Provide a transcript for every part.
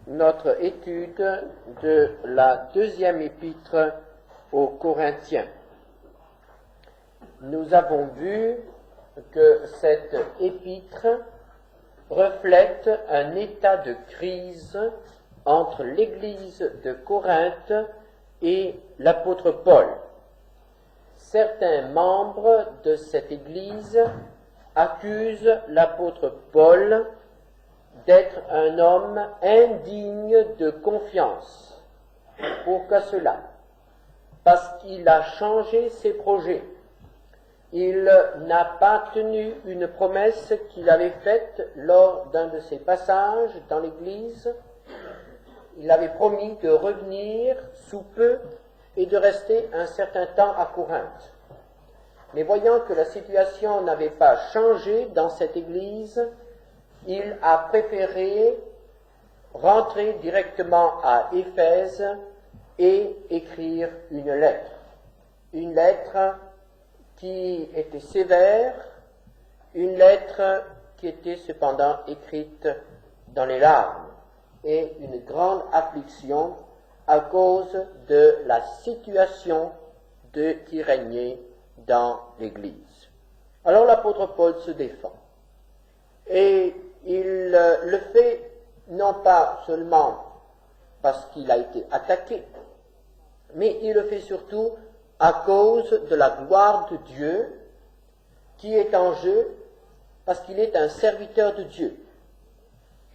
notre étude de la deuxième épître aux Corinthiens. Nous avons vu que cette épître reflète un état de crise entre l'Église de Corinthe et l'apôtre Paul. Certains membres de cette Église accusent l'apôtre Paul d'être un homme indigne de confiance. Pourquoi cela? Parce qu'il a changé ses projets. Il n'a pas tenu une promesse qu'il avait faite lors d'un de ses passages dans l'Église. Il avait promis de revenir sous peu et de rester un certain temps à Corinthe. Mais voyant que la situation n'avait pas changé dans cette Église, il a préféré rentrer directement à Éphèse et écrire une lettre. Une lettre qui était sévère, une lettre qui était cependant écrite dans les larmes, et une grande affliction à cause de la situation qui régnait dans l'Église. Alors l'apôtre Paul se défend, et il le fait non pas seulement parce qu'il a été attaqué, mais il le fait surtout à cause de la gloire de Dieu qui est en jeu, parce qu'il est un serviteur de Dieu.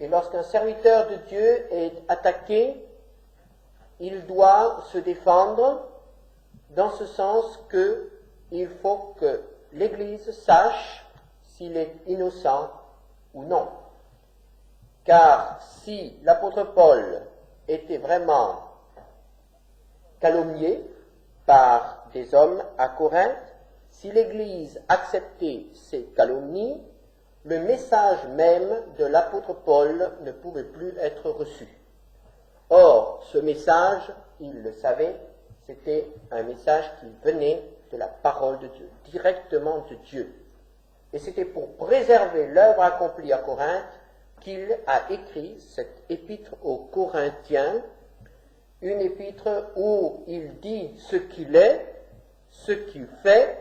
Et lorsqu'un serviteur de Dieu est attaqué, il doit se défendre dans ce sens qu'il faut que l'Église sache s'il est innocent ou non. Car si l'apôtre Paul était vraiment calomnié par des hommes à Corinthe, si l'Église acceptait ces calomnies, le message même de l'apôtre Paul ne pouvait plus être reçu. Or, ce message, il le savait, c'était un message qui venait de la parole de Dieu, directement de Dieu. Et c'était pour préserver l'œuvre accomplie à Corinthe qu'il a écrit cette épître aux Corinthiens, une épître où il dit ce qu'il est, ce qu'il fait,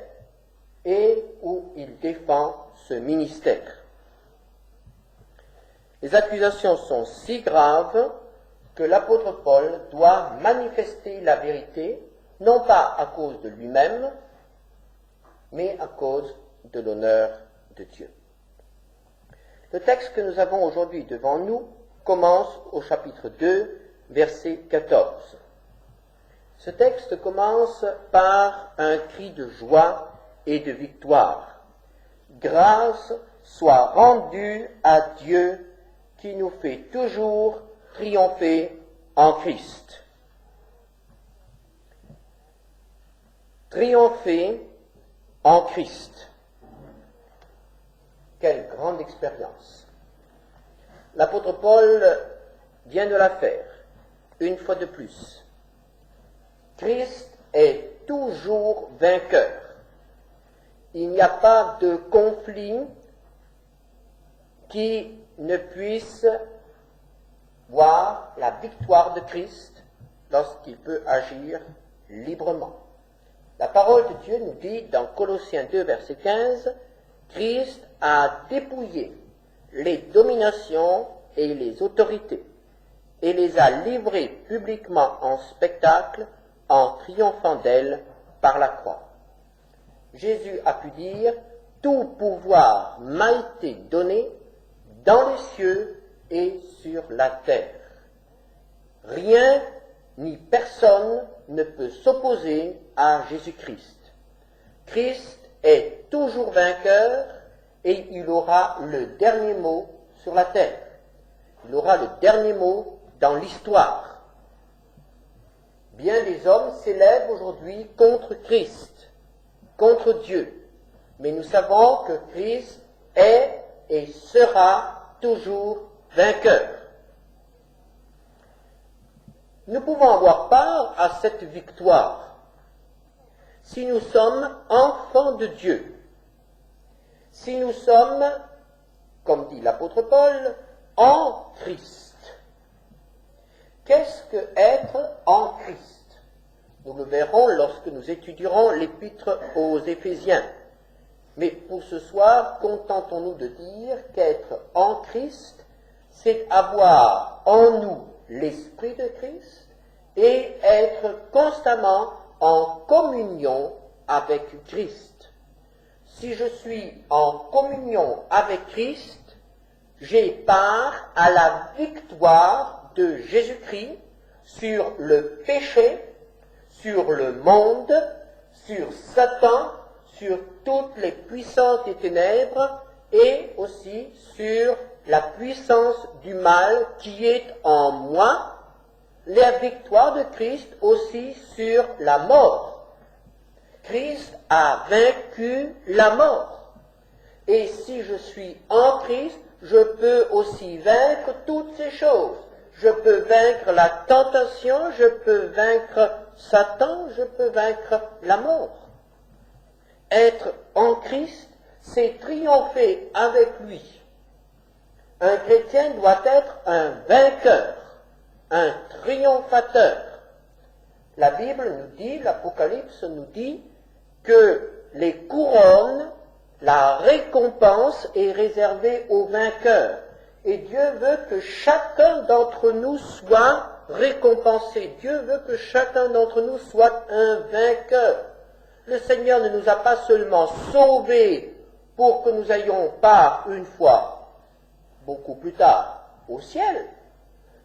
et où il défend ce ministère. Les accusations sont si graves que l'apôtre Paul doit manifester la vérité, non pas à cause de lui-même, mais à cause de l'honneur de Dieu. Le texte que nous avons aujourd'hui devant nous commence au chapitre 2, verset 14. Ce texte commence par un cri de joie et de victoire. Grâce soit rendue à Dieu qui nous fait toujours triompher en Christ. Triompher en Christ. Quelle grande expérience. L'apôtre Paul vient de la faire, une fois de plus. Christ est toujours vainqueur. Il n'y a pas de conflit qui ne puisse voir la victoire de Christ lorsqu'il peut agir librement. La parole de Dieu nous dit dans Colossiens 2, verset 15, Christ a dépouillé les dominations et les autorités et les a livrées publiquement en spectacle en triomphant d'elles par la croix. Jésus a pu dire « Tout pouvoir m'a été donné dans les cieux et sur la terre. Rien ni personne ne peut s'opposer à Jésus-Christ. Christ est toujours vainqueur et il aura le dernier mot sur la terre. Il aura le dernier mot dans l'histoire. Bien des hommes s'élèvent aujourd'hui contre Christ, contre Dieu. Mais nous savons que Christ est et sera toujours vainqueur. Nous pouvons avoir part à cette victoire si nous sommes enfants de Dieu, si nous sommes, comme dit l'apôtre Paul, en Christ. Qu'est-ce que être en Christ? Nous le verrons lorsque nous étudierons l'épître aux Éphésiens. Mais pour ce soir, contentons-nous de dire qu'être en Christ, c'est avoir en nous l'Esprit de Christ et être constamment en communion avec Christ. Si je suis en communion avec Christ, j'ai part à la victoire de Jésus-Christ sur le péché, sur le monde, sur Satan, sur toutes les puissances des ténèbres et aussi sur la puissance du mal qui est en moi, la victoire de Christ aussi sur la mort. Christ a vaincu la mort. Et si je suis en Christ, je peux aussi vaincre toutes ces choses. Je peux vaincre la tentation, je peux vaincre Satan, je peux vaincre la mort. Être en Christ, c'est triompher avec lui. Un chrétien doit être un vainqueur, un triomphateur. La Bible nous dit, l'Apocalypse nous dit que les couronnes, la récompense est réservée aux vainqueurs. Et Dieu veut que chacun d'entre nous soit récompensé. Dieu veut que chacun d'entre nous soit un vainqueur. Le Seigneur ne nous a pas seulement sauvés pour que nous ayons part une fois, beaucoup plus tard, au ciel,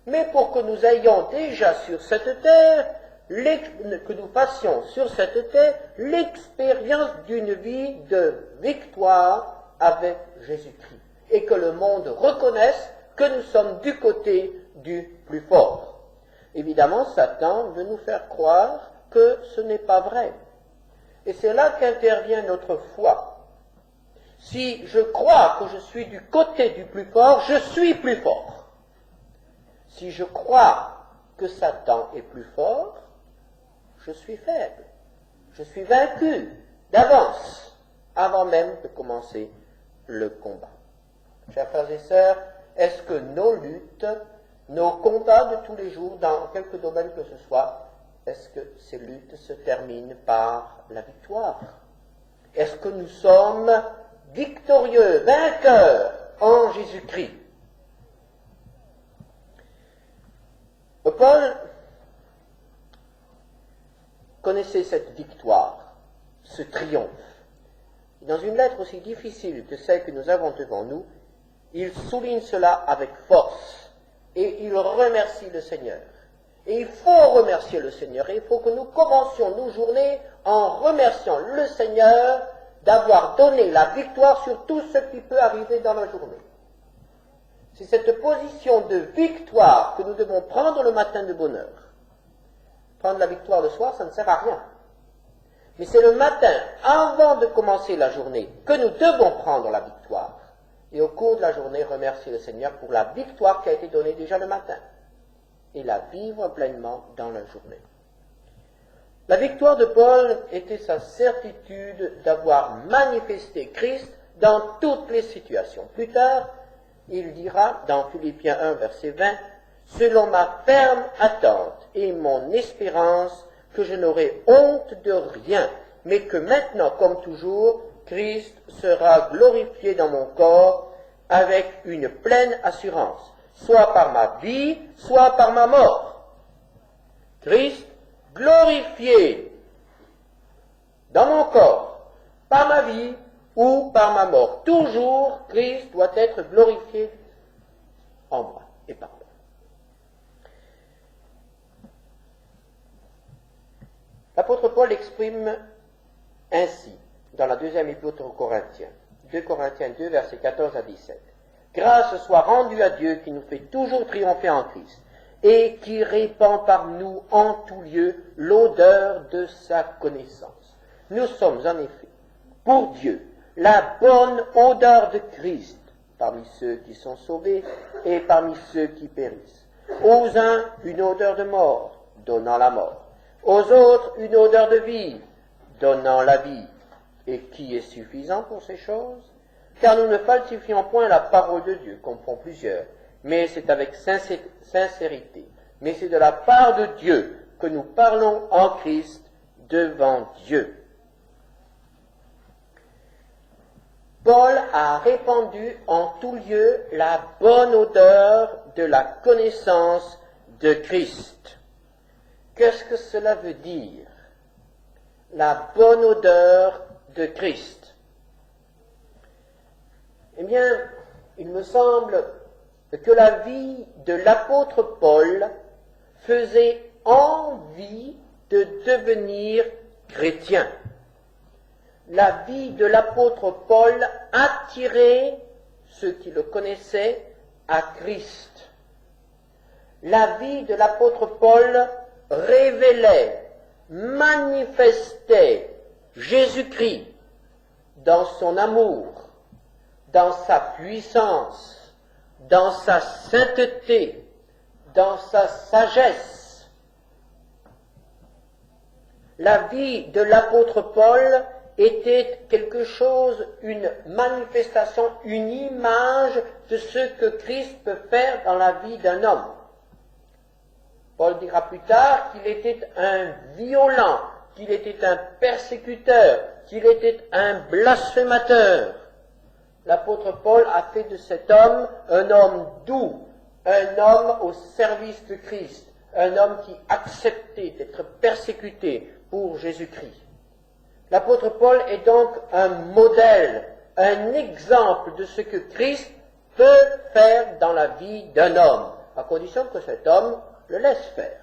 mais pour que nous ayons déjà sur cette terre, que nous fassions sur cette terre l'expérience d'une vie de victoire avec Jésus-Christ, et que le monde reconnaisse que nous sommes du côté du plus fort. Évidemment, Satan veut nous faire croire que ce n'est pas vrai. Et c'est là qu'intervient notre foi. Si je crois que je suis du côté du plus fort, je suis plus fort. Si je crois que Satan est plus fort, je suis faible. Je suis vaincu d'avance, avant même de commencer le combat. Chers frères et sœurs, est-ce que nos luttes, nos combats de tous les jours, dans quelque domaine que ce soit, est-ce que ces luttes se terminent par la victoire? Est-ce que nous sommes victorieux, vainqueurs en Jésus-Christ? Paul connaissait cette victoire, ce triomphe. Dans une lettre aussi difficile que celle que nous avons devant nous, il souligne cela avec force et il remercie le Seigneur. Et il faut remercier le Seigneur. Et il faut que nous commencions nos journées en remerciant le Seigneur d'avoir donné la victoire sur tout ce qui peut arriver dans la journée. C'est cette position de victoire que nous devons prendre le matin de bonne heure. Prendre la victoire le soir, ça ne sert à rien. Mais c'est le matin, avant de commencer la journée, que nous devons prendre la victoire. Et au cours de la journée, remercier le Seigneur pour la victoire qui a été donnée déjà le matin. Et la vivre pleinement dans la journée. La victoire de Paul était sa certitude d'avoir manifesté Christ dans toutes les situations. Plus tard, il dira dans Philippiens 1, verset 20, « Selon ma ferme attente et mon espérance, que je n'aurai honte de rien, mais que maintenant, comme toujours, Christ sera glorifié dans mon corps avec une pleine assurance, soit par ma vie, soit par ma mort. Christ glorifié dans mon corps, par ma vie ou par ma mort. Toujours, Christ doit être glorifié en moi et par moi. L'apôtre Paul exprime ainsi dans la deuxième épître aux Corinthiens, 2 Corinthiens 2, versets 14 à 17. Grâce soit rendue à Dieu qui nous fait toujours triompher en Christ et qui répand par nous en tout lieu l'odeur de sa connaissance. Nous sommes en effet, pour Dieu, la bonne odeur de Christ parmi ceux qui sont sauvés et parmi ceux qui périssent. Aux uns, une odeur de mort, donnant la mort. Aux autres, une odeur de vie, donnant la vie. Et qui est suffisant pour ces choses? Car nous ne falsifions point la parole de Dieu, comme font plusieurs, mais c'est avec sincérité, mais c'est de la part de Dieu que nous parlons en Christ devant Dieu. Paul a répandu en tout lieu la bonne odeur de la connaissance de Christ. Qu'est-ce que cela veut dire? La bonne odeur de Christ. Eh bien, il me semble que la vie de l'apôtre Paul faisait envie de devenir chrétien. La vie de l'apôtre Paul attirait ceux qui le connaissaient à Christ. La vie de l'apôtre Paul révélait, manifestait Jésus-Christ dans son amour, dans sa puissance, dans sa sainteté, dans sa sagesse. La vie de l'apôtre Paul était quelque chose, une manifestation, une image de ce que Christ peut faire dans la vie d'un homme. Paul dira plus tard qu'il était un violent, qu'il était un persécuteur, qu'il était un blasphémateur. L'apôtre Paul a fait de cet homme un homme doux, un homme au service de Christ, un homme qui acceptait d'être persécuté pour Jésus-Christ. L'apôtre Paul est donc un modèle, un exemple de ce que Christ peut faire dans la vie d'un homme, à condition que cet homme le laisse faire.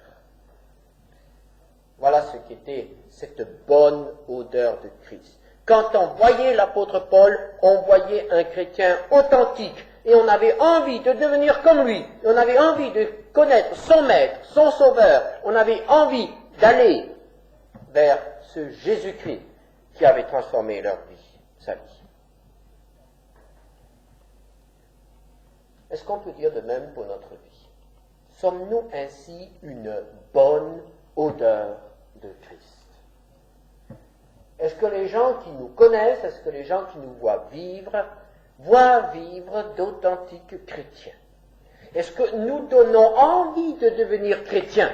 Voilà ce qu'était cette bonne odeur de Christ. Quand on voyait l'apôtre Paul, on voyait un chrétien authentique, et on avait envie de devenir comme lui, et on avait envie de connaître son maître, son sauveur, on avait envie d'aller vers ce Jésus-Christ qui avait transformé leur vie, sa vie. Est-ce qu'on peut dire de même pour notre vie? Sommes-nous ainsi une bonne odeur de Christ? Est-ce que les gens qui nous connaissent, est-ce que les gens qui nous voient vivre d'authentiques chrétiens? Est-ce que nous donnons envie de devenir chrétiens?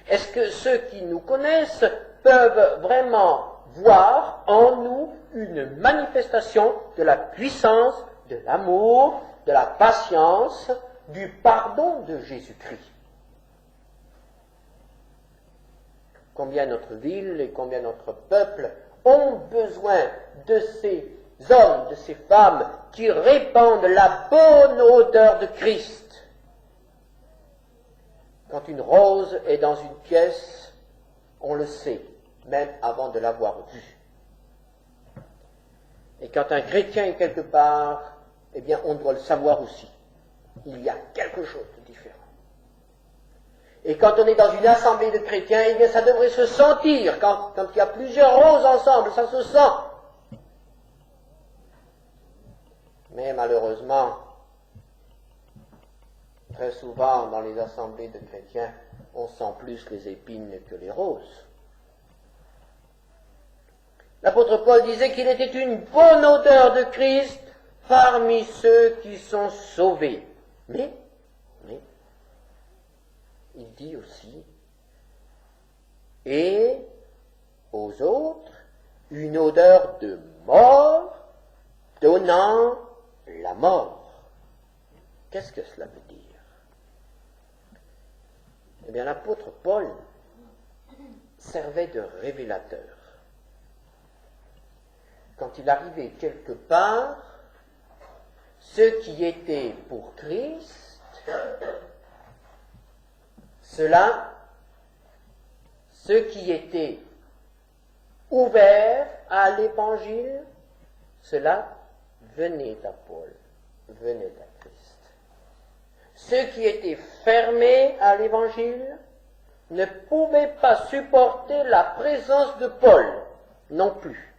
Est-ce que ceux qui nous connaissent peuvent vraiment voir en nous une manifestation de la puissance, de l'amour, de la patience, du pardon de Jésus-Christ? Combien notre ville et combien notre peuple ont besoin de ces hommes, de ces femmes qui répandent la bonne odeur de Christ. Quand une rose est dans une pièce, on le sait, même avant de l'avoir vue. Et quand un chrétien est quelque part, eh bien, on doit le savoir aussi. Il y a quelque chose de différent. Et quand on est dans une assemblée de chrétiens, eh bien, ça devrait se sentir. Quand il y a plusieurs roses ensemble, ça se sent. Mais malheureusement, très souvent, dans les assemblées de chrétiens, on sent plus les épines que les roses. L'apôtre Paul disait qu'il était une bonne odeur de Christ parmi ceux qui sont sauvés. Mais, il dit aussi, et aux autres, une odeur de mort donnant la mort. Qu'est-ce que cela veut dire? Eh bien, l'apôtre Paul servait de révélateur. Quand il arrivait quelque part, ceux qui étaient pour Christ, ceux qui étaient ouverts à l'évangile, cela venait à Paul, venait à Christ. Ceux qui étaient fermés à l'évangile ne pouvaient pas supporter la présence de Paul non plus.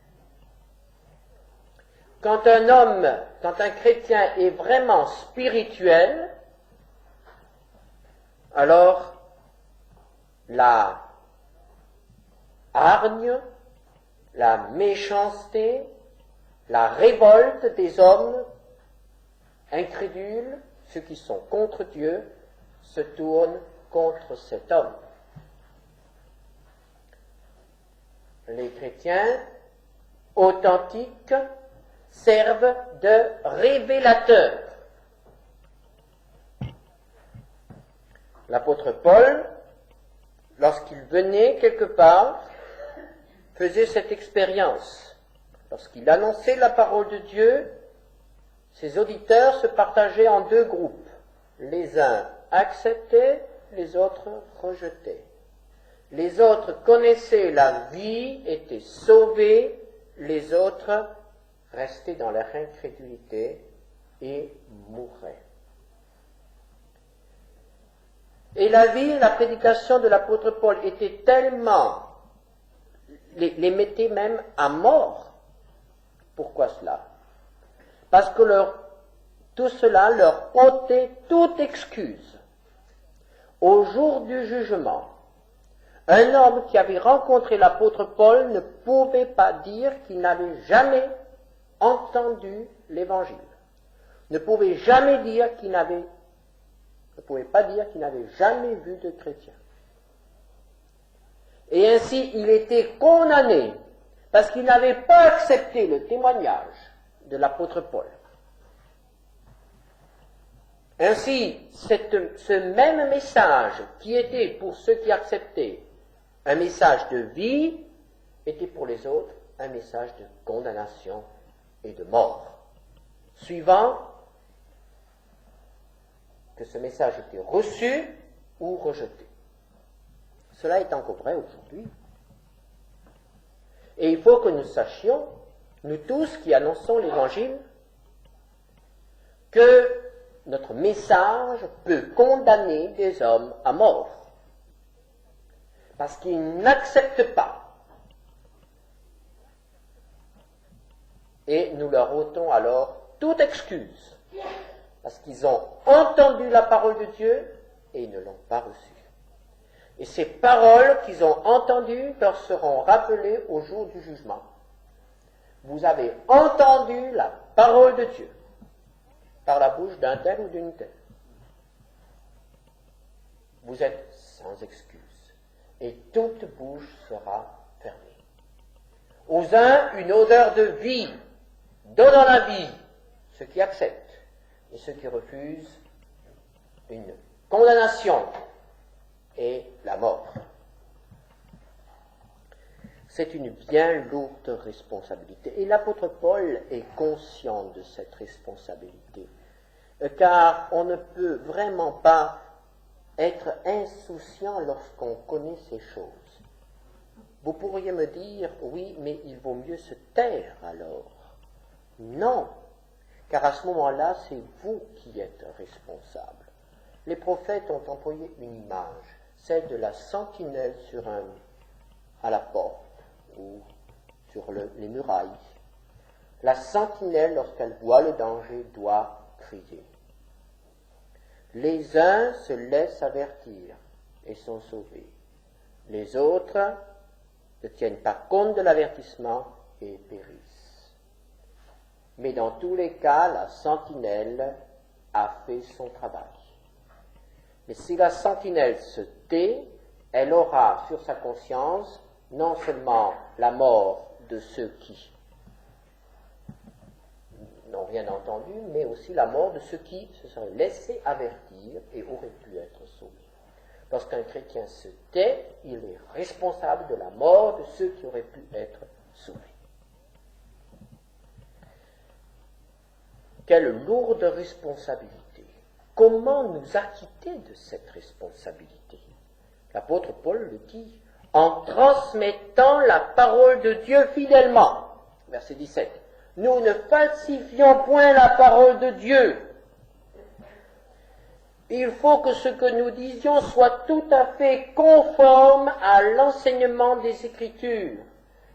Quand un chrétien est vraiment spirituel, alors la hargne, la méchanceté, la révolte des hommes incrédules, ceux qui sont contre Dieu, se tourne contre cet homme. Les chrétiens authentiques servent de révélateurs. L'apôtre Paul, lorsqu'il venait quelque part, faisait cette expérience. Lorsqu'il annonçait la parole de Dieu, ses auditeurs se partageaient en deux groupes. Les uns acceptaient, les autres rejetaient. Les autres connaissaient la vie, étaient sauvés, les autres restaient dans leur incrédulité et mouraient. Et la vie, la prédication de l'apôtre Paul était tellement, les mettait même à mort. Pourquoi cela? Parce que tout cela leur ôtait toute excuse. Au jour du jugement, un homme qui avait rencontré l'apôtre Paul ne pouvait pas dire qu'il n'avait jamais entendu l'évangile. Ne pouvait pas dire qu'il n'avait jamais vu de chrétien. Et ainsi, il était condamné parce qu'il n'avait pas accepté le témoignage de l'apôtre Paul. Ainsi, ce même message qui était pour ceux qui acceptaient un message de vie, était pour les autres un message de condamnation et de mort. Suivant que ce message était reçu ou rejeté. Cela est encore vrai aujourd'hui. Et il faut que nous sachions, nous tous qui annonçons l'Évangile, que notre message peut condamner des hommes à mort. Parce qu'ils n'acceptent pas. Et nous leur ôtons alors toute excuse. Parce qu'ils ont entendu la parole de Dieu et ils ne l'ont pas reçue. Et ces paroles qu'ils ont entendues leur seront rappelées au jour du jugement. Vous avez entendu la parole de Dieu par la bouche d'un tel ou d'une telle. Vous êtes sans excuse et toute bouche sera fermée. Aux uns, une odeur de vie, donnant la vie, ceux qui acceptent, et ceux qui refusent, une condamnation et la mort. C'est une bien lourde responsabilité. Et l'apôtre Paul est conscient de cette responsabilité. Car on ne peut vraiment pas être insouciant lorsqu'on connaît ces choses. Vous pourriez me dire, oui, mais il vaut mieux se taire alors. Non, car à ce moment-là, c'est vous qui êtes responsable. Les prophètes ont employé une image, celle de la sentinelle à la porte ou sur les murailles. La sentinelle, lorsqu'elle voit le danger, doit crier. Les uns se laissent avertir et sont sauvés. Les autres ne tiennent pas compte de l'avertissement et périssent. Mais dans tous les cas, la sentinelle a fait son travail. Mais si la sentinelle se tait, elle aura sur sa conscience non seulement la mort de ceux qui n'ont rien entendu, mais aussi la mort de ceux qui se seraient laissés avertir et auraient pu être sauvés. Lorsqu'un chrétien se tait, il est responsable de la mort de ceux qui auraient pu être sauvés. Quelle lourde responsabilité! Comment nous acquitter de cette responsabilité? L'apôtre Paul le dit, en transmettant la parole de Dieu fidèlement. Verset 17. Nous ne falsifions point la parole de Dieu. Il faut que ce que nous disions soit tout à fait conforme à l'enseignement des Écritures.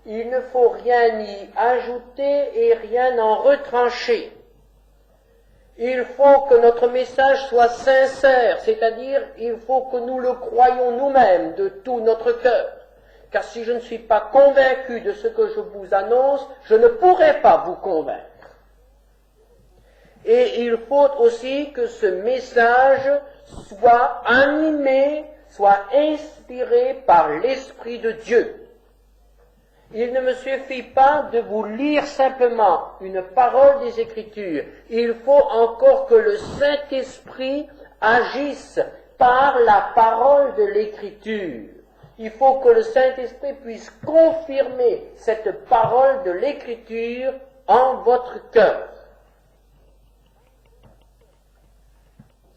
Il ne faut rien y ajouter et rien en retrancher. Il faut que notre message soit sincère, c'est-à-dire il faut que nous le croyions nous-mêmes de tout notre cœur. Car si je ne suis pas convaincu de ce que je vous annonce, je ne pourrai pas vous convaincre. Et il faut aussi que ce message soit animé, soit inspiré par l'Esprit de Dieu. Il ne me suffit pas de vous lire simplement une parole des Écritures. Il faut encore que le Saint-Esprit agisse par la parole de l'Écriture. Il faut que le Saint-Esprit puisse confirmer cette parole de l'Écriture en votre cœur.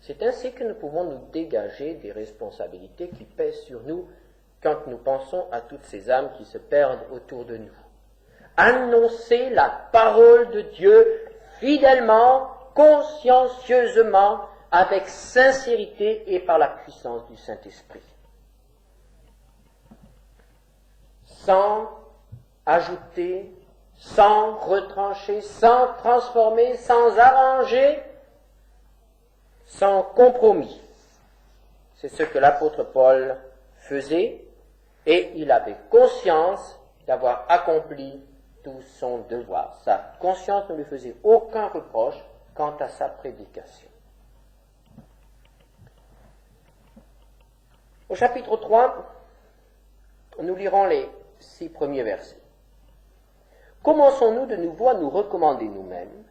C'est ainsi que nous pouvons nous dégager des responsabilités qui pèsent sur nous quand nous pensons à toutes ces âmes qui se perdent autour de nous. Annoncer la parole de Dieu fidèlement, consciencieusement, avec sincérité et par la puissance du Saint-Esprit. Sans ajouter, sans retrancher, sans transformer, sans arranger, sans compromis. C'est ce que l'apôtre Paul faisait, et il avait conscience d'avoir accompli tout son devoir. Sa conscience ne lui faisait aucun reproche quant à sa prédication. Au chapitre 3, nous lirons les 6 premiers versets. Commençons-nous de nouveau à nous recommander nous-mêmes,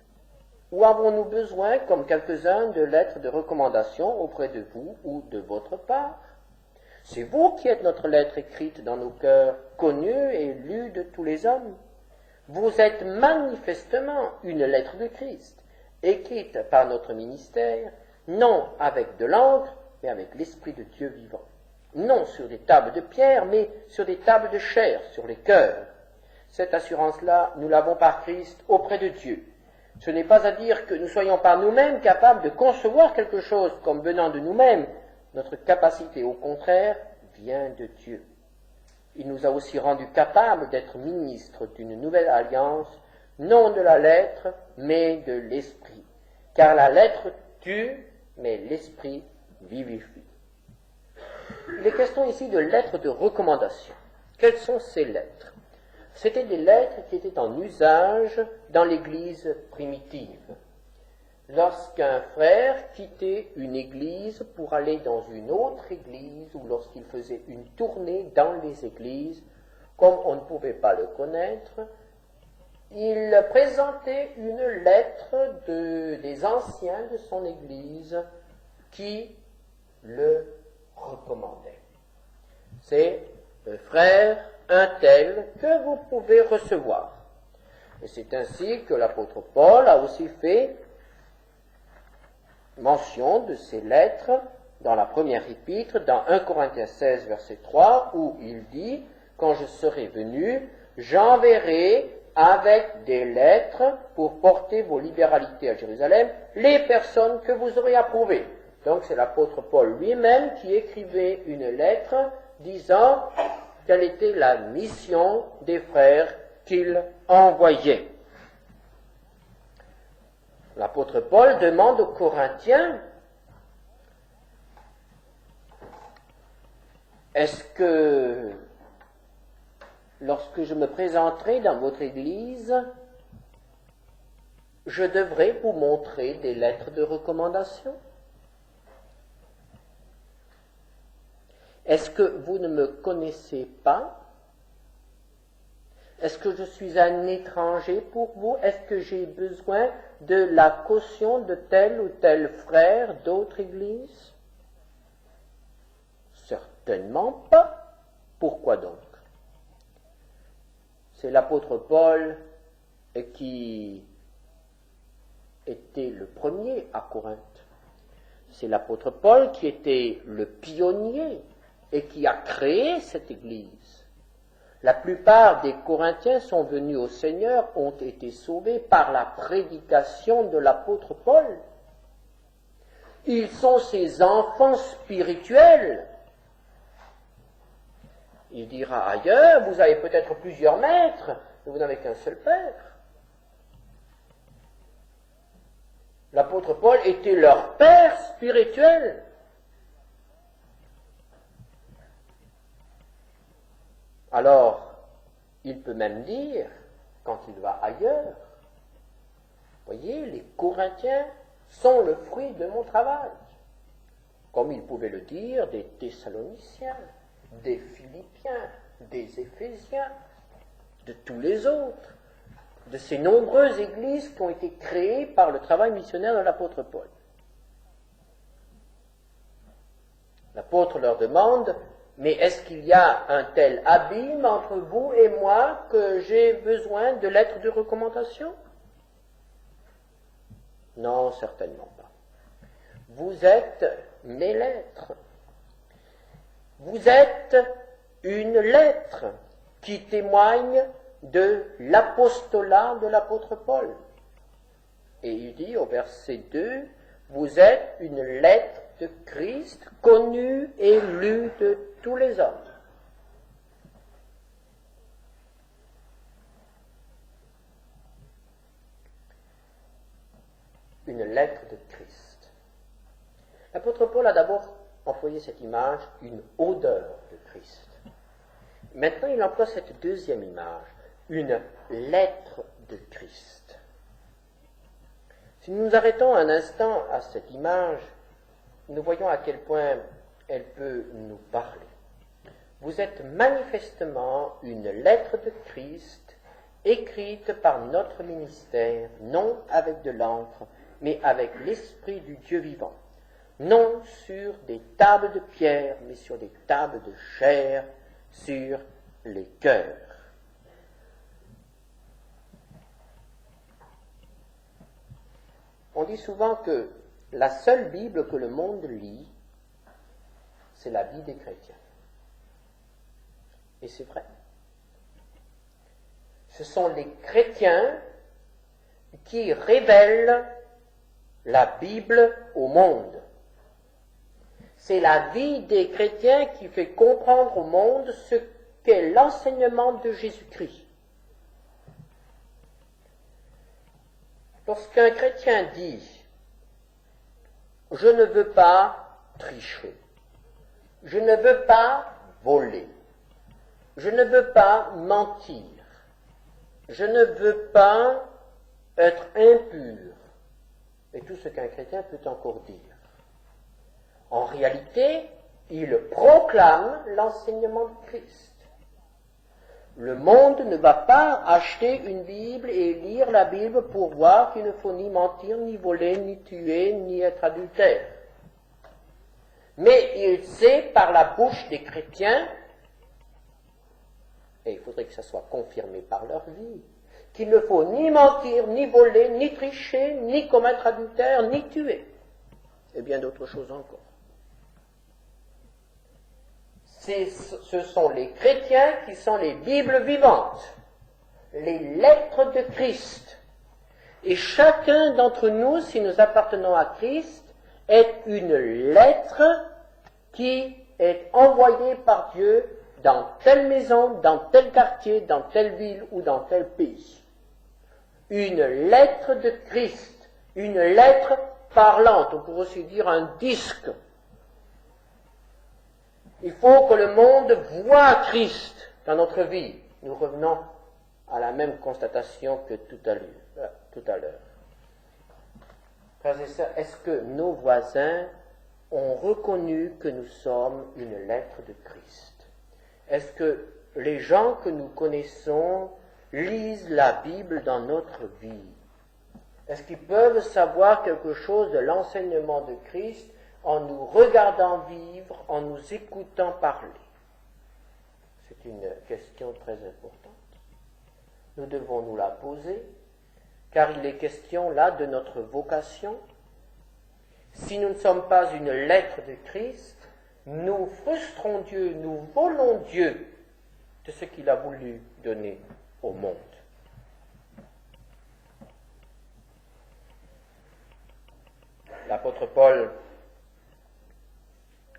ou avons-nous besoin, comme quelques-uns, de lettres de recommandation auprès de vous ou de votre part? C'est vous qui êtes notre lettre écrite dans nos cœurs, connue et lue de tous les hommes. Vous êtes manifestement une lettre de Christ, écrite par notre ministère, non avec de l'encre, mais avec l'Esprit de Dieu vivant. Non sur des tables de pierre, mais sur des tables de chair, sur les cœurs. Cette assurance-là, nous l'avons par Christ auprès de Dieu. Ce n'est pas à dire que nous soyons par nous-mêmes capables de concevoir quelque chose comme venant de nous-mêmes. Notre capacité, au contraire, vient de Dieu. Il nous a aussi rendus capables d'être ministres d'une nouvelle alliance, non de la lettre, mais de l'esprit. Car la lettre tue, mais l'esprit vivifie. Il est question ici de lettres de recommandation. Quelles sont ces lettres? C'étaient des lettres qui étaient en usage dans l'Église primitive. Lorsqu'un frère quittait une église pour aller dans une autre église, ou lorsqu'il faisait une tournée dans les églises, comme on ne pouvait pas le connaître, il présentait une lettre des anciens de son église qui le recommandaient. C'est le frère un tel que vous pouvez recevoir. Et c'est ainsi que l'apôtre Paul a aussi fait mention de ces lettres dans la première épître, dans 1 Corinthiens 16, verset 3, où il dit « Quand je serai venu, j'enverrai avec des lettres pour porter vos libéralités à Jérusalem les personnes que vous aurez approuvées. » Donc c'est l'apôtre Paul lui-même qui écrivait une lettre disant quelle était la mission des frères qu'il envoyait. L'apôtre Paul demande aux Corinthiens, est-ce que lorsque je me présenterai dans votre église, je devrais vous montrer des lettres de recommandation? Est-ce que vous ne me connaissez pas? Est-ce que je suis un étranger pour vous? Est-ce que j'ai besoin de la caution de tel ou tel frère d'autres églises? Certainement pas. Pourquoi donc? C'est l'apôtre Paul qui était le premier à Corinthe. C'est l'apôtre Paul qui était le pionnier et qui a créé cette église. La plupart des Corinthiens sont venus au Seigneur, ont été sauvés par la prédication de l'apôtre Paul. Ils sont ses enfants spirituels. Il dira ailleurs, vous avez peut-être plusieurs maîtres, mais vous n'avez qu'un seul père. L'apôtre Paul était leur père spirituel. Alors, il peut même dire, quand il va ailleurs, voyez, les Corinthiens sont le fruit de mon travail. comme il pouvait le dire des Thessaloniciens, des Philippiens, des Éphésiens, de tous les autres, de ces nombreuses églises qui ont été créées par le travail missionnaire de l'apôtre Paul. L'apôtre leur demande, mais est-ce qu'il y a un tel abîme entre vous et moi que j'ai besoin de lettres de recommandation? Non, certainement pas. Vous êtes mes lettres. Vous êtes une lettre qui témoigne de l'apostolat de l'apôtre Paul. Et il dit au verset 2, vous êtes une lettre de Christ connue et lue de tous les hommes. Une lettre de Christ. L'apôtre Paul a d'abord employé cette image, une odeur de Christ. Maintenant, il emploie cette deuxième image, une lettre de Christ. Si nous nous arrêtons un instant à cette image, nous voyons à quel point elle peut nous parler. Vous êtes manifestement une lettre de Christ écrite par notre ministère, non avec de l'encre, mais avec l'Esprit du Dieu vivant. Non sur des tables de pierre, mais sur des tables de chair, sur les cœurs. On dit souvent que la seule Bible que le monde lit, c'est la vie des chrétiens. Et c'est vrai. Ce sont les chrétiens qui révèlent la Bible au monde. C'est la vie des chrétiens qui fait comprendre au monde ce qu'est l'enseignement de Jésus-Christ. Lorsqu'un chrétien dit « Je ne veux pas tricher, je ne veux pas voler, je ne veux pas mentir, je ne veux pas être impur », et tout ce qu'un chrétien peut encore dire. En réalité, il proclame l'enseignement de Christ. Le monde ne va pas acheter une Bible et lire la Bible pour voir qu'il ne faut ni mentir, ni voler, ni tuer, ni être adultère. Mais il sait par la bouche des chrétiens, et il faudrait que ça soit confirmé par leur vie, qu'il ne faut ni mentir, ni voler, ni tricher, ni commettre adultère, ni tuer, et bien d'autres choses encore. Ce sont les chrétiens qui sont les Bibles vivantes, les lettres de Christ. Et chacun d'entre nous, si nous appartenons à Christ, est une lettre qui est envoyée par Dieu dans telle maison, dans tel quartier, dans telle ville ou dans tel pays. Une lettre de Christ, une lettre parlante, on pourrait aussi dire un disque. Il faut que le monde voie Christ dans notre vie. Nous revenons à la même constatation que tout à l'heure. Frères et sœurs, est-ce que nos voisins ont reconnu que nous sommes une lettre de Christ? Est-ce que les gens que nous connaissons lisent la Bible dans notre vie? Est-ce qu'ils peuvent savoir quelque chose de l'enseignement de Christ en nous regardant vivre, en nous écoutant parler? C'est une question très importante. Nous devons nous la poser, car il est question là de notre vocation. Si nous ne sommes pas une lettre de Christ, nous frustrons Dieu, nous volons Dieu de ce qu'il a voulu donner au monde. L'apôtre Paul,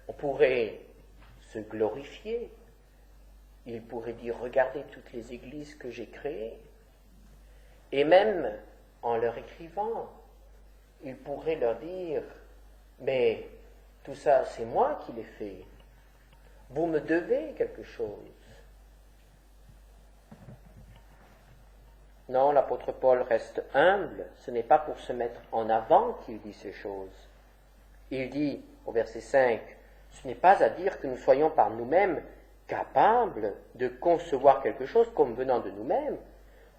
on pourrait se glorifier. Il pourrait dire, regardez toutes les églises que j'ai créées. Et même en leur écrivant, il pourrait leur dire, mais tout ça, c'est moi qui l'ai fait. Vous me devez quelque chose. Non, l'apôtre Paul reste humble. Ce n'est pas pour se mettre en avant qu'il dit ces choses. Il dit, au verset 5, ce n'est pas à dire que nous soyons par nous-mêmes capables de concevoir quelque chose comme venant de nous-mêmes.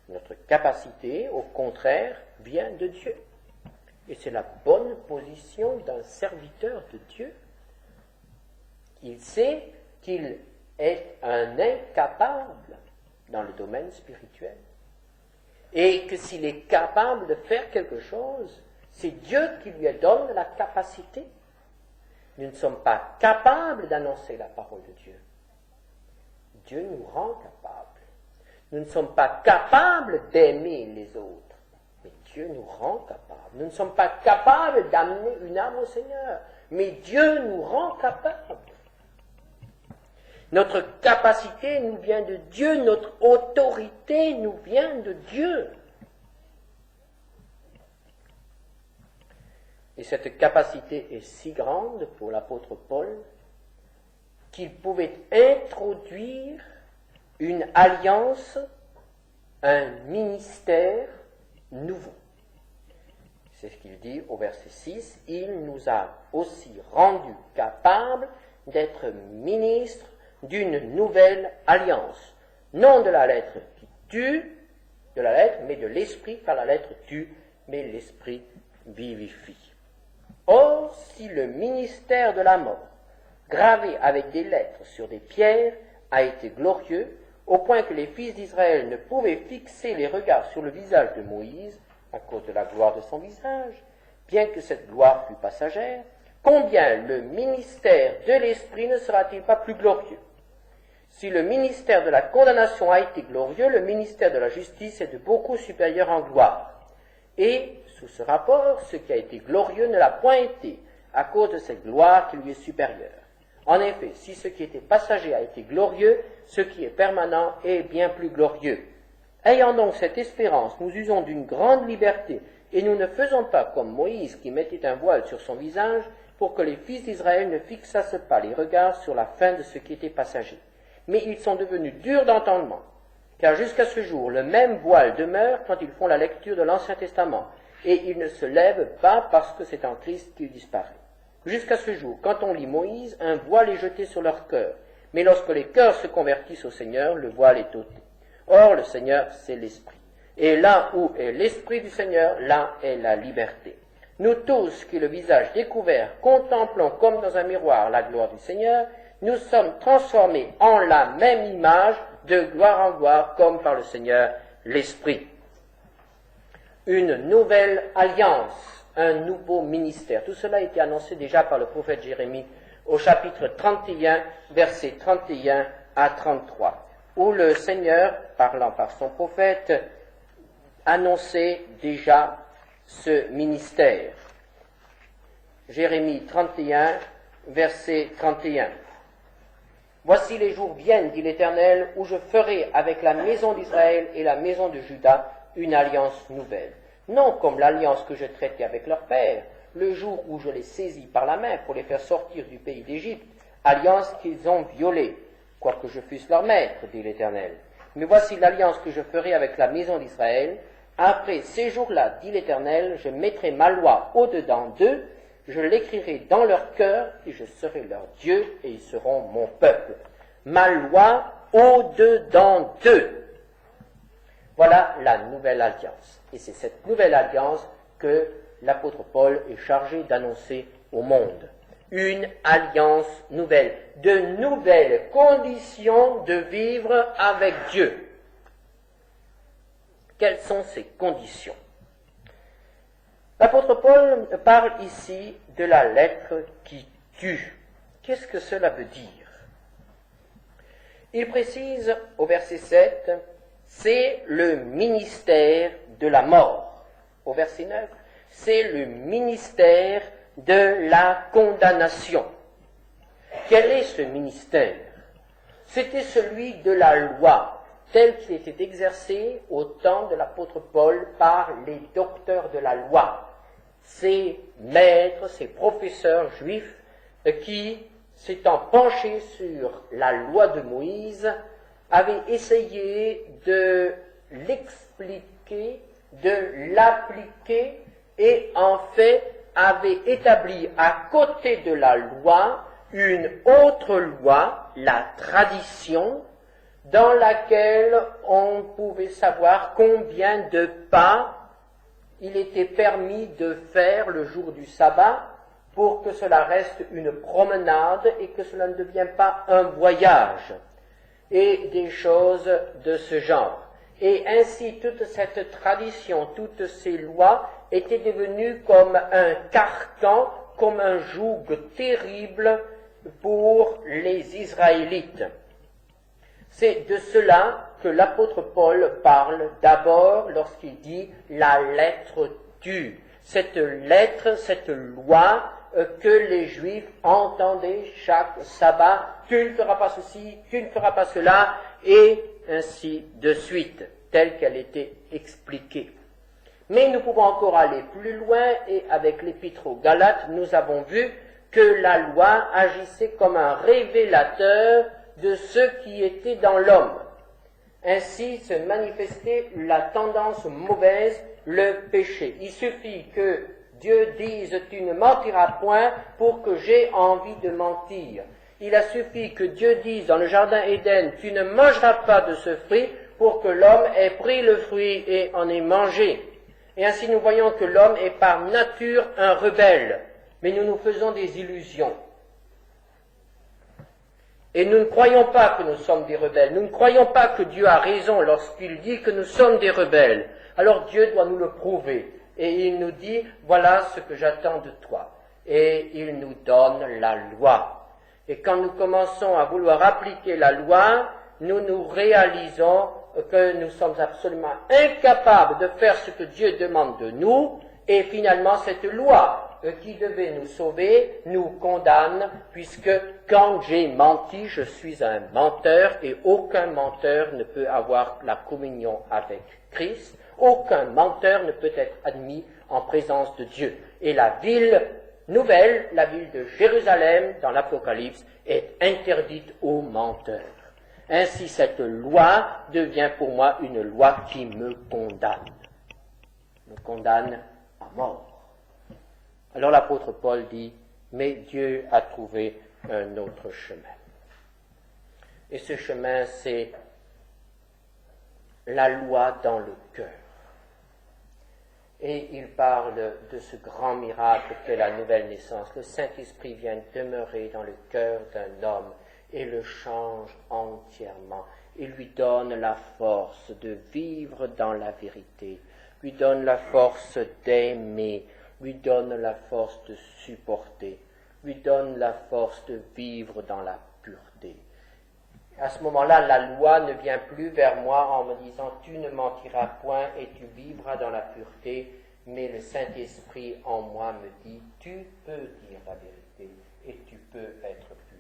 Notre capacité, au contraire, vient de Dieu. Et c'est la bonne position d'un serviteur de Dieu. Il sait qu'il est un incapable dans le domaine spirituel. Et que s'il est capable de faire quelque chose, c'est Dieu qui lui donne la capacité. Nous ne sommes pas capables d'annoncer la parole de Dieu. Dieu nous rend capables. Nous ne sommes pas capables d'aimer les autres, mais Dieu nous rend capables. Nous ne sommes pas capables d'amener une âme au Seigneur, mais Dieu nous rend capables. Notre capacité nous vient de Dieu, notre autorité nous vient de Dieu. Et cette capacité est si grande pour l'apôtre Paul qu'il pouvait introduire une alliance, un ministère nouveau. C'est ce qu'il dit au verset 6, « Il nous a aussi rendus capables d'être ministres d'une nouvelle alliance, non de la lettre qui tue, de la lettre, mais de l'esprit, car la lettre tue, mais l'esprit vivifie. Or, si le ministère de la mort, gravé avec des lettres sur des pierres, a été glorieux, au point que les fils d'Israël ne pouvaient fixer les regards sur le visage de Moïse, à cause de la gloire de son visage, bien que cette gloire fût passagère, combien le ministère de l'Esprit ne sera-t-il pas plus glorieux? Si le ministère de la condamnation a été glorieux, le ministère de la justice est de beaucoup supérieur en gloire. Et, sous ce rapport, ce qui a été glorieux ne l'a point été, à cause de cette gloire qui lui est supérieure. En effet, si ce qui était passager a été glorieux, ce qui est permanent est bien plus glorieux. Ayant donc cette espérance, nous usons d'une grande liberté, et nous ne faisons pas comme Moïse qui mettait un voile sur son visage, pour que les fils d'Israël ne fixassent pas les regards sur la fin de ce qui était passager. Mais ils sont devenus durs d'entendement, car jusqu'à ce jour, le même voile demeure quand ils font la lecture de l'Ancien Testament, et ils ne se lèvent pas parce que c'est en Christ qu'il disparaît. Jusqu'à ce jour, quand on lit Moïse, un voile est jeté sur leur cœur, mais lorsque les cœurs se convertissent au Seigneur, le voile est ôté. Or, le Seigneur, c'est l'Esprit. Et là où est l'Esprit du Seigneur, là est la liberté. Nous tous, qui le visage découvert, contemplons comme dans un miroir la gloire du Seigneur, nous sommes transformés en la même image, de gloire en gloire, comme par le Seigneur l'Esprit. Une nouvelle alliance, un nouveau ministère. Tout cela a été annoncé déjà par le prophète Jérémie au chapitre 31, versets 31 à 33, où le Seigneur, parlant par son prophète, annonçait déjà ce ministère. Jérémie 31, verset 31. « Voici les jours viennent, dit l'Éternel, où je ferai avec la maison d'Israël et la maison de Juda une alliance nouvelle. Non comme l'alliance que je traitais avec leur père, le jour où je les saisis par la main pour les faire sortir du pays d'Égypte, alliance qu'ils ont violée, quoique je fusse leur maître, dit l'Éternel. Mais voici l'alliance que je ferai avec la maison d'Israël. Après ces jours-là, dit l'Éternel, je mettrai ma loi au-dedans d'eux, je l'écrirai dans leur cœur, et je serai leur Dieu, et ils seront mon peuple. Ma loi au-dedans d'eux. Voilà la nouvelle alliance. Et c'est cette nouvelle alliance que l'apôtre Paul est chargé d'annoncer au monde. Une alliance nouvelle, de nouvelles conditions de vivre avec Dieu. Quelles sont ces conditions? L'apôtre Paul parle ici de la lettre qui tue. Qu'est-ce que cela veut dire? Il précise au verset 7, c'est le ministère de la mort. Au verset 9, c'est le ministère de la condamnation. Quel est ce ministère? C'était celui de la loi, tel qu'il était exercé au temps de l'apôtre Paul par les docteurs de la loi, ces maîtres, ces professeurs juifs qui, s'étant penchés sur la loi de Moïse, avaient essayé de l'expliquer, de l'appliquer et en fait avait établi à côté de la loi une autre loi, la tradition, dans laquelle on pouvait savoir combien de pas il était permis de faire le jour du sabbat pour que cela reste une promenade et que cela ne devienne pas un voyage, et des choses de ce genre. Et ainsi, toute cette tradition, toutes ces lois étaient devenues comme un carcan, comme un joug terrible pour les Israélites. C'est de cela que l'apôtre Paul parle d'abord lorsqu'il dit « la lettre tue ». Cette lettre, cette loi que les Juifs entendaient chaque sabbat, « tu ne feras pas ceci, tu ne feras pas cela », et ainsi de suite, telle qu'elle était expliquée. Mais nous pouvons encore aller plus loin, et avec l'épître aux Galates, nous avons vu que la loi agissait comme un révélateur de ce qui était dans l'homme. Ainsi se manifestait la tendance mauvaise, le péché. Il suffit que Dieu dise « tu ne mentiras point » pour que j'aie envie de mentir. Il a suffi que Dieu dise dans le jardin Éden « tu ne mangeras pas de ce fruit » pour que l'homme ait pris le fruit et en ait mangé. Et ainsi nous voyons que l'homme est par nature un rebelle, mais nous nous faisons des illusions. Et nous ne croyons pas que nous sommes des rebelles. Nous ne croyons pas que Dieu a raison lorsqu'il dit que nous sommes des rebelles. Alors Dieu doit nous le prouver. Et il nous dit, voilà ce que j'attends de toi. Et il nous donne la loi. Et quand nous commençons à vouloir appliquer la loi, nous réalisons que nous sommes absolument incapables de faire ce que Dieu demande de nous. Et finalement, cette loi qui devait nous sauver, nous condamne, puisque quand j'ai menti, je suis un menteur, et aucun menteur ne peut avoir la communion avec Christ, aucun menteur ne peut être admis en présence de Dieu. Et la ville nouvelle, la ville de Jérusalem, dans l'Apocalypse, est interdite aux menteurs. Ainsi, cette loi devient pour moi une loi qui me condamne à mort. Alors l'apôtre Paul dit, mais Dieu a trouvé un autre chemin. Et ce chemin, c'est la loi dans le cœur. Et il parle de ce grand miracle qu'est la nouvelle naissance. Le Saint-Esprit vient demeurer dans le cœur d'un homme et le change entièrement. Il lui donne la force de vivre dans la vérité, lui donne la force d'aimer, lui donne la force de supporter, lui donne la force de vivre dans la pureté. À ce moment-là, la loi ne vient plus vers moi en me disant « tu ne mentiras point et tu vivras dans la pureté », mais le Saint-Esprit en moi me dit « tu peux dire la vérité et tu peux être pur ».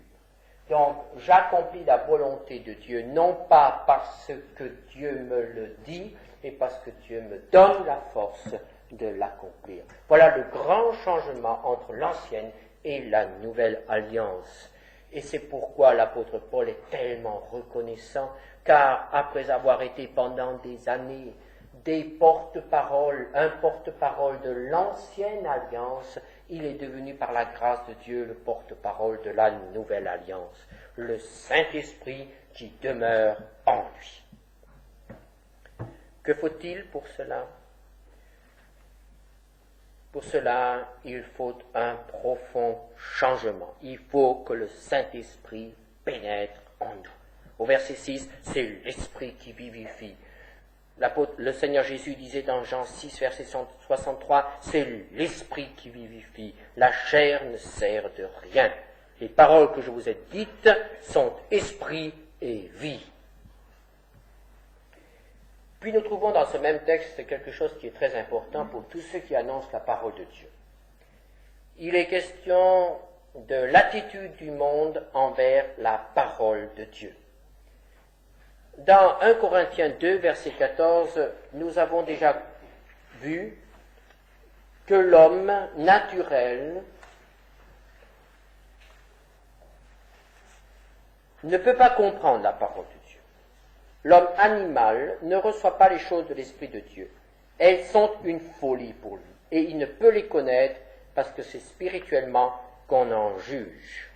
Donc, j'accomplis la volonté de Dieu, non pas parce que Dieu me le dit, mais parce que Dieu me donne la force de l'accomplir. Voilà le grand changement entre l'ancienne et la nouvelle alliance. Et c'est pourquoi l'apôtre Paul est tellement reconnaissant, car après avoir été pendant des années un porte-parole de l'ancienne alliance, il est devenu par la grâce de Dieu le porte-parole de la nouvelle alliance, le Saint-Esprit qui demeure en lui. Que faut-il pour cela? Pour cela, il faut un profond changement. Il faut que le Saint-Esprit pénètre en nous. Au verset 6, c'est l'Esprit qui vivifie. Le Seigneur Jésus disait dans Jean 6, verset 63, c'est l'Esprit qui vivifie. La chair ne sert de rien. Les paroles que je vous ai dites sont esprit et vie. Puis nous trouvons dans ce même texte quelque chose qui est très important pour tous ceux qui annoncent la parole de Dieu. Il est question de l'attitude du monde envers la parole de Dieu. Dans 1 Corinthiens 2, verset 14, nous avons déjà vu que l'homme naturel ne peut pas comprendre la parole de Dieu. L'homme animal ne reçoit pas les choses de l'Esprit de Dieu. Elles sont une folie pour lui, et il ne peut les connaître parce que c'est spirituellement qu'on en juge.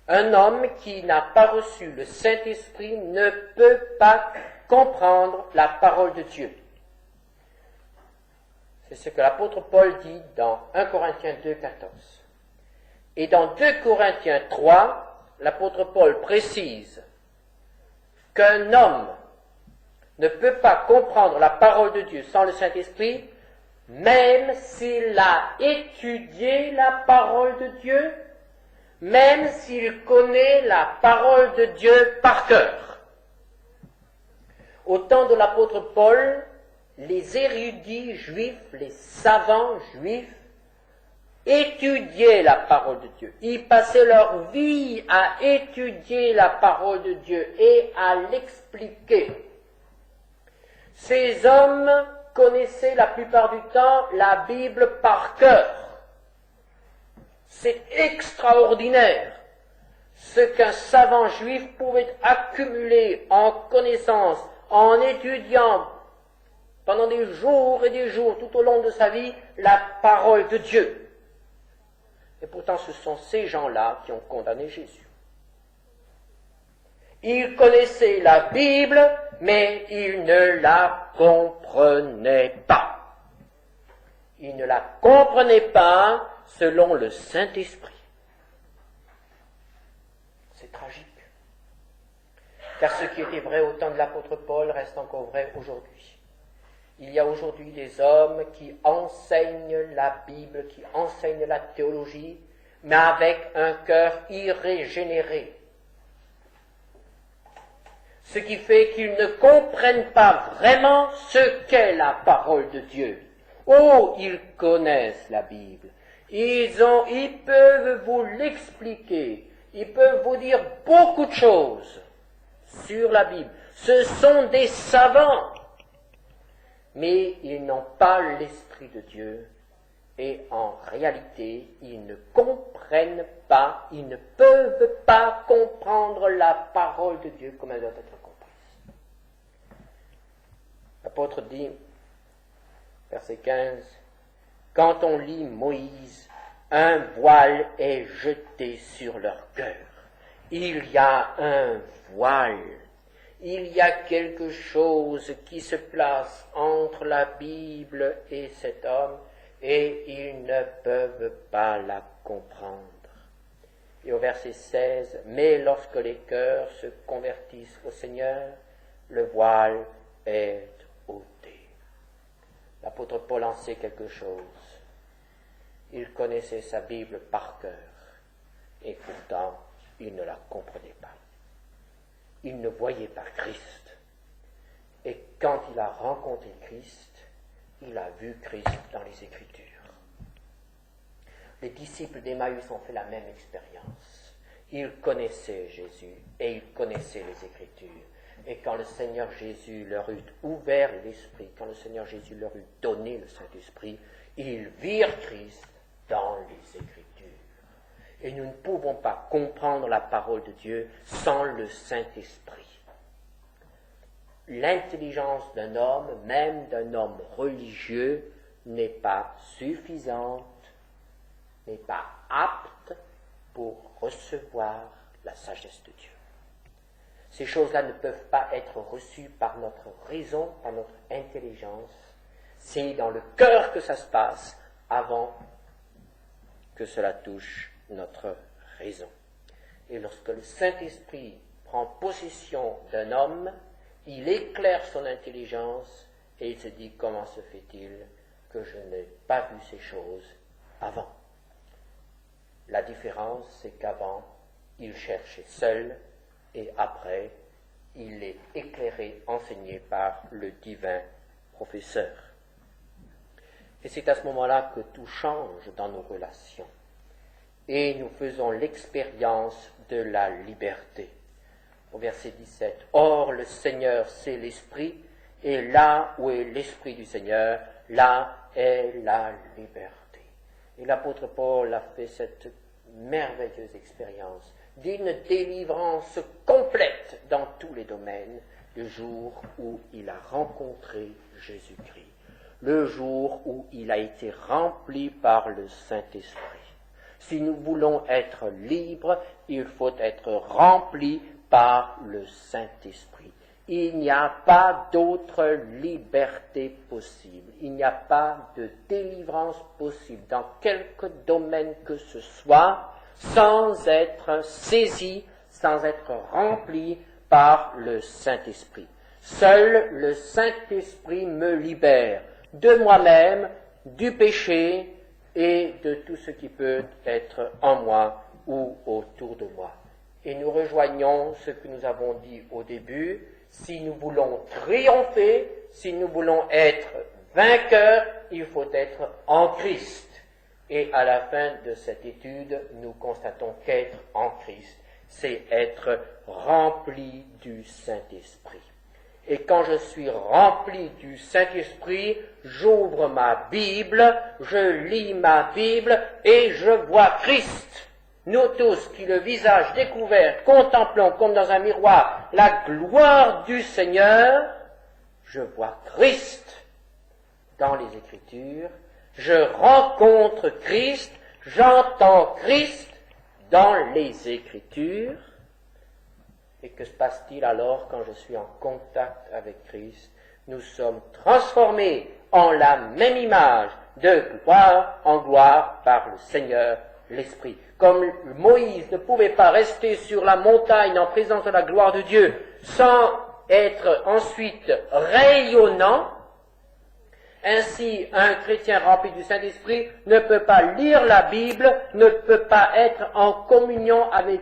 Un homme qui n'a pas reçu le Saint-Esprit ne peut pas comprendre la parole de Dieu. C'est ce que l'apôtre Paul dit dans 1 Corinthiens 2, 14. Et dans 2 Corinthiens 3, l'apôtre Paul précise qu'un homme ne peut pas comprendre la parole de Dieu sans le Saint-Esprit, même s'il a étudié la parole de Dieu, même s'il connaît la parole de Dieu par cœur. Au temps de l'apôtre Paul, les érudits juifs, les savants juifs, étudiaient la parole de Dieu. Ils passaient leur vie à étudier la parole de Dieu et à l'expliquer. Ces hommes connaissaient la plupart du temps la Bible par cœur. C'est extraordinaire ce qu'un savant juif pouvait accumuler en connaissances, en étudiant pendant des jours et des jours, tout au long de sa vie, la parole de Dieu. Et pourtant, ce sont ces gens-là qui ont condamné Jésus. Ils connaissaient la Bible, mais ils ne la comprenaient pas. Ils ne la comprenaient pas selon le Saint-Esprit. C'est tragique. Car ce qui était vrai au temps de l'apôtre Paul reste encore vrai aujourd'hui. Il y a aujourd'hui des hommes qui enseignent la Bible, qui enseignent la théologie, mais avec un cœur irrégénéré. Ce qui fait qu'ils ne comprennent pas vraiment ce qu'est la parole de Dieu. Oh, ils connaissent la Bible. Ils peuvent vous l'expliquer. Ils peuvent vous dire beaucoup de choses sur la Bible. Ce sont des savants. Mais ils n'ont pas l'Esprit de Dieu et en réalité, ils ne comprennent pas, ils ne peuvent pas comprendre la parole de Dieu comme elle doit être comprise. L'apôtre dit, verset 15, « Quand on lit Moïse, un voile est jeté sur leur cœur. Il y a un voile. Il y a quelque chose qui se place entre la Bible et cet homme, et ils ne peuvent pas la comprendre. » Et au verset 16, « Mais lorsque les cœurs se convertissent au Seigneur, le voile est ôté. » L'apôtre Paul en sait quelque chose. Il connaissait sa Bible par cœur, et pourtant, il ne la comprenait pas. Il ne voyait pas Christ. Et quand il a rencontré Christ, il a vu Christ dans les Écritures. Les disciples d'Emmaüs ont fait la même expérience. Ils connaissaient Jésus et ils connaissaient les Écritures. Et quand le Seigneur Jésus leur eut ouvert l'Esprit, quand le Seigneur Jésus leur eut donné le Saint-Esprit, ils virent Christ dans les Écritures. Et nous ne pouvons pas comprendre la parole de Dieu sans le Saint-Esprit. L'intelligence d'un homme, même d'un homme religieux, n'est pas suffisante, n'est pas apte pour recevoir la sagesse de Dieu. Ces choses-là ne peuvent pas être reçues par notre raison, par notre intelligence. C'est dans le cœur que ça se passe avant que cela touche notre raison. Et lorsque le Saint-Esprit prend possession d'un homme, il éclaire son intelligence et il se dit, comment se fait-il que je n'ai pas vu ces choses avant? La différence, c'est qu'avant, il cherchait seul et après, il est éclairé, enseigné par le divin professeur. Et c'est à ce moment-là que tout change dans nos relations. Et nous faisons l'expérience de la liberté. Au verset 17, « Or le Seigneur, c'est l'Esprit, et là où est l'Esprit du Seigneur, là est la liberté. » Et l'apôtre Paul a fait cette merveilleuse expérience d'une délivrance complète dans tous les domaines le jour où il a rencontré Jésus-Christ. le jour où il a été rempli par le Saint-Esprit. Si nous voulons être libres, il faut être rempli par le Saint-Esprit. Il n'y a pas d'autre liberté possible. Il n'y a pas de délivrance possible dans quelque domaine que ce soit sans être saisi, sans être rempli par le Saint-Esprit. Seul le Saint-Esprit me libère de moi-même, du péché et de tout ce qui peut être en moi ou autour de moi. Et nous rejoignons ce que nous avons dit au début. Si nous voulons triompher, si nous voulons être vainqueurs, il faut être en Christ. Et à la fin de cette étude, nous constatons qu'être en Christ, c'est être rempli du Saint-Esprit. Et quand je suis rempli du Saint-Esprit, j'ouvre ma Bible, je lis ma Bible et je vois Christ. Nous tous qui, le visage découvert, contemplons comme dans un miroir la gloire du Seigneur, je vois Christ dans les Écritures, je rencontre Christ, j'entends Christ dans les Écritures. Et que se passe-t-il alors quand je suis en contact avec Christ? Nous sommes transformés en la même image, de gloire en gloire par le Seigneur, l'Esprit. Comme Moïse ne pouvait pas rester sur la montagne en présence de la gloire de Dieu sans être ensuite rayonnant, ainsi un chrétien rempli du Saint-Esprit ne peut pas lire la Bible, ne peut pas être en communion avec